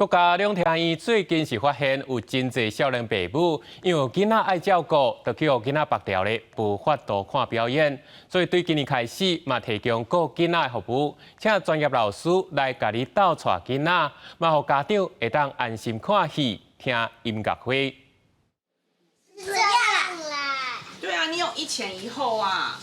国家两厅院最近是发现有真侪少年爸母，因为囡仔爱照顾，就去互囡仔绑掉咧，无法度看表演。所以对今年开始，嘛提供顾囡仔的服务，请专业老师来家己倒带囡仔，嘛互家长会当安心看戏、听音乐会。这样啦。对啊，你有一前一后啊。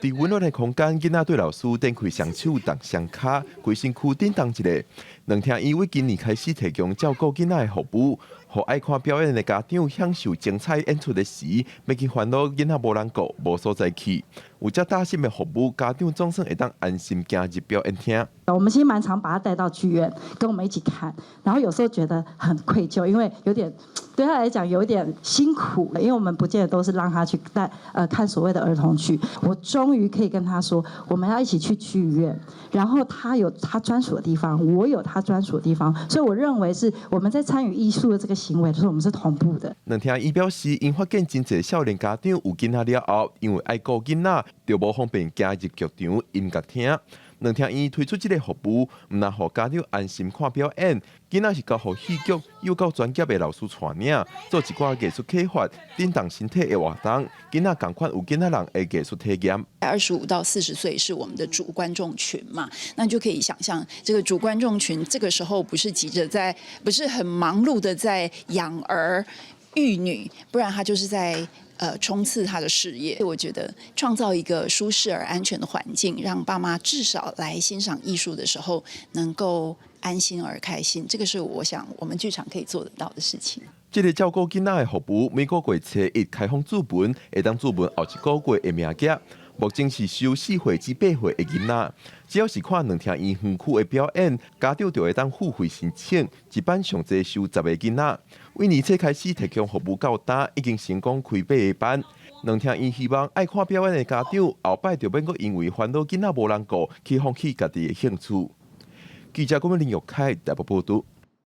伫温暖的空间，囡仔对老师展开双手、动双脚，规身躯叮当一个。两厅院为今年开始提供照顾囡仔的服务，互爱看表演的家长享受精彩演出的时，袂去烦恼囡仔无人顾、无所在去。有这大心的服务，家长总算会当安心行入表演厅。我们其实蛮常把他带到剧院，跟我们一起看，然后有时候觉得很愧疚，因为有点对他来讲有点辛苦，因为我们不见得都是让他去看所谓的儿童剧。我终于可以跟他说，我们要一起去剧院，然后他有他专属的地方，我有他专属的地方，所以我认为是我们在参与艺术的这个行为的时候，我们是同步的。两厅院表示，因发现真侪少年家长有囡仔了后，因为爱顾囡仔，就无方便加入剧场、音乐厅。两厅院推出这个服务，唔但互家长安心看表演，囡仔是交互戏剧又交专业的老师带领，做一寡艺术启发、振动身体的活动，囡仔同款有囡仔人的艺术体验。25到40岁是我们的主观众群嘛，那就可以想象，这个主观众群这个时候不是急着不是很忙碌的在养儿育女，不然他就是在。冲刺他的事业，我觉得创造一个舒适而安全的环境，让爸妈至少来欣赏艺术的时候能够安心而开心，这个是我想我们剧场可以做得到的事情。这个照顾囡仔的服务，每个月初1开放注文，会当注文后一个月的名额。目前是收4岁至8岁的囡仔，只要是看两厅院园区的表演，家长就会当付费申请，一班上侪收10个囡仔。为年初开始提供服务到达，已经成功开8个班。两厅院希望爱看表演的家长后摆就免阁因为烦恼囡仔无人顾，去放弃家己的兴趣。记者郭明林玉凯台北报道。